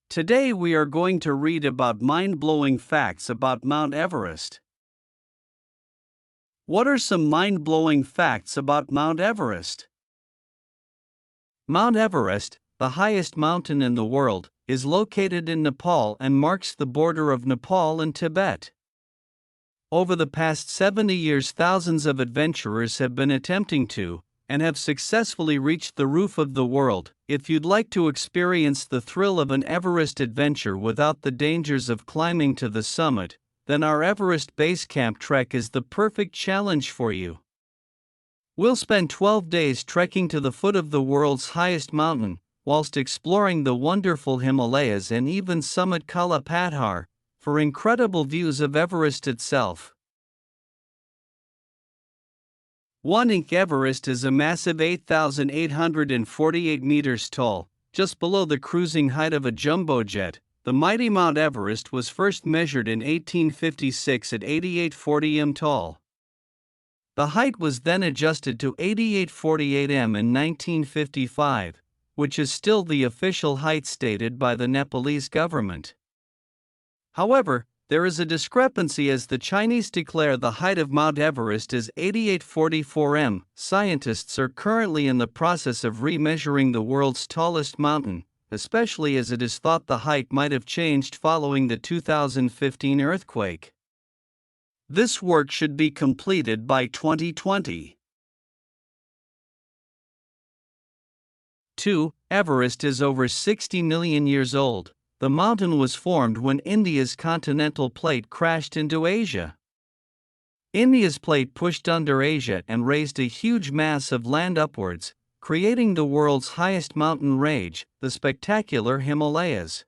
Today we are going to read about mind-blowing facts about Mount Everest. What are some mind-blowing facts about Mount Everest? Mount Everest, the highest mountain in the world, is located in Nepal and marks the border of Nepal and Tibet. Over the past 70 years, thousands of adventurers have been attempting to, and have successfully reached the roof of the world. If you'd like to experience the thrill of an Everest adventure without the dangers of climbing to the summit, then our Everest Base Camp Trek is the perfect challenge for you. We'll spend 12 days trekking to the foot of the world's highest mountain, whilst exploring the wonderful Himalayas and even summit Kala Patthar, for incredible views of Everest itself. 1. Everest is a massive 8,848 meters tall, just below the cruising height of a jumbo jet. The mighty Mount Everest was first measured in 1856 at 8840 m tall. The height was then adjusted to 8848 m in 1955, which is still the official height stated by the Nepalese government. However, there is a discrepancy as the Chinese declare the height of Mount Everest is 8844 m. Scientists are currently in the process of remeasuring the world's tallest mountain, especially as it is thought the height might have changed following the 2015 earthquake. This work should be completed by 2020. 2. Everest is over 60 million years old. The mountain was formed when India's continental plate crashed into Asia. India's plate pushed under Asia and raised a huge mass of land upwards, creating the world's highest mountain range, the spectacular Himalayas.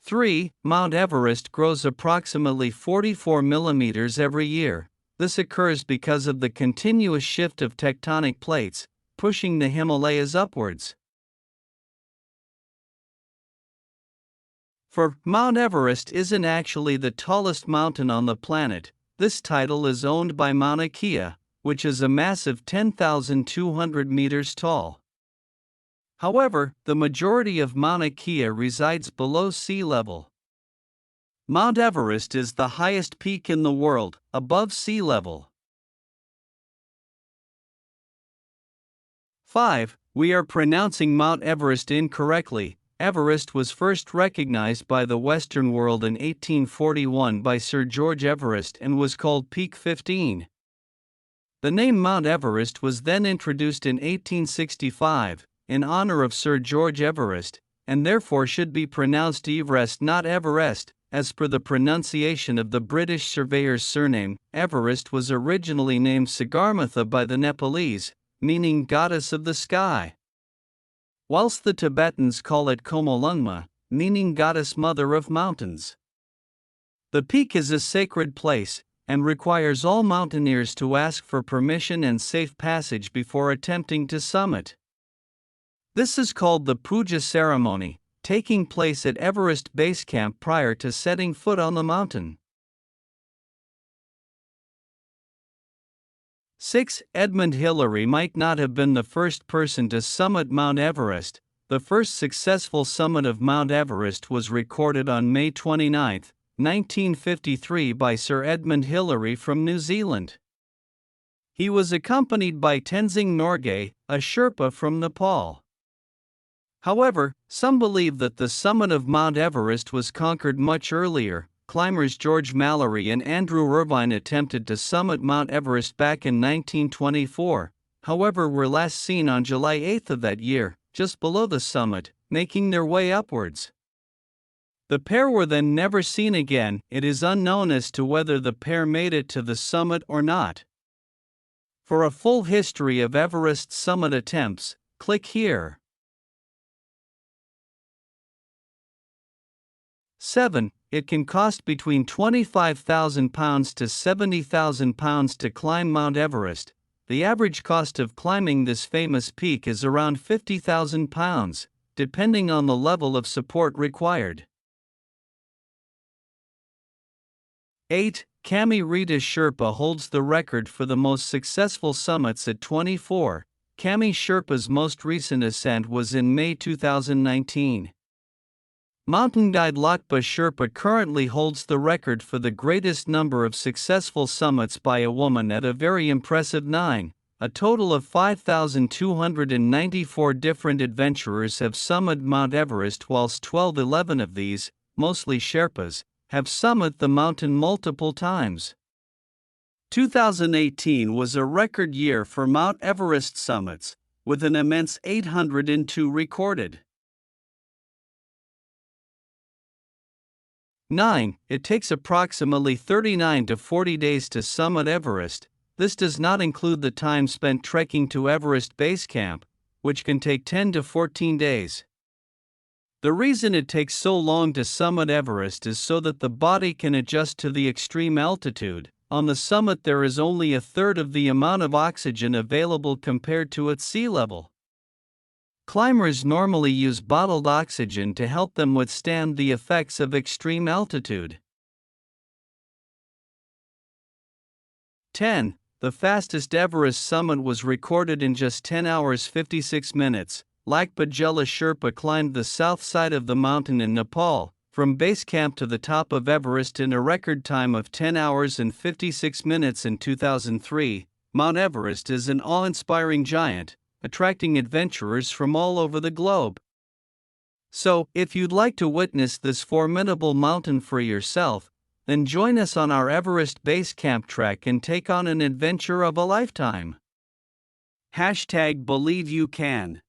3. Mount Everest grows approximately 44 millimeters every year. This occurs because of the continuous shift of tectonic plates, pushing the Himalayas upwards. For Mount Everest isn't actually the tallest mountain on the planet. This title is owned by Mauna Kea, which is a massive 10,200 meters tall. However, the majority of Mauna Kea resides below sea level. Mount Everest is the highest peak in the world, above sea level. 5. We are pronouncing Mount Everest incorrectly. Everest was first recognized by the Western world in 1841 by Sir George Everest and was called Peak 15. The name Mount Everest was then introduced in 1865, in honor of Sir George Everest, and therefore should be pronounced Everest, not Everest. As per the pronunciation of the British surveyor's surname, Everest was originally named Sagarmatha by the Nepalese, meaning goddess of the sky, whilst the Tibetans call it Komolungma, meaning goddess mother of mountains. The peak is a sacred place, and requires all mountaineers to ask for permission and safe passage before attempting to summit. This is called the puja ceremony, taking place at Everest Base Camp prior to setting foot on the mountain. 6. Edmund Hillary might not have been the first person to summit Mount Everest. The first successful summit of Mount Everest was recorded on May 29, 1953 by Sir Edmund Hillary from New Zealand. He was accompanied by Tenzing Norgay, a Sherpa from Nepal. However, some believe that the summit of Mount Everest was conquered much earlier. Climbers George Mallory and Andrew Irvine attempted to summit Mount Everest back in 1924, however were last seen on July 8 of that year, just below the summit, making their way upwards. The pair were then never seen again. It is unknown as to whether the pair made it to the summit or not. For a full history of Everest summit attempts, click here. 7. It can cost between £25,000 to £70,000 to climb Mount Everest. The average cost of climbing this famous peak is around £50,000, depending on the level of support required. 8. Kami Rita Sherpa holds the record for the most successful summits at 24. Kami Sherpa's most recent ascent was in May 2019. Mountain guide Lakpa Sherpa currently holds the record for the greatest number of successful summits by a woman at a very impressive 9. A total of 5,294 different adventurers have summited Mount Everest, whilst 11 of these, mostly Sherpas, have summited the mountain multiple times. 2018 was a record year for Mount Everest summits, with an immense 802 recorded. 9. It takes approximately 39 to 40 days to summit Everest. This does not include the time spent trekking to Everest Base Camp, which can take 10 to 14 days. The reason it takes so long to summit Everest is so that the body can adjust to the extreme altitude. On the summit, there is only a third of the amount of oxygen available compared to its sea level. Climbers normally use bottled oxygen to help them withstand the effects of extreme altitude. 10. The fastest Everest summit was recorded in just 10 hours 56 minutes. Lakpa Jela Sherpa climbed the south side of the mountain in Nepal, from base camp to the top of Everest in a record time of 10 hours and 56 minutes in 2003. Mount Everest is an awe-inspiring giant, attracting adventurers from all over the globe. So, if you'd like to witness this formidable mountain for yourself, then join us on our Everest Base Camp Trek and take on an adventure of a lifetime. #BelieveYouCan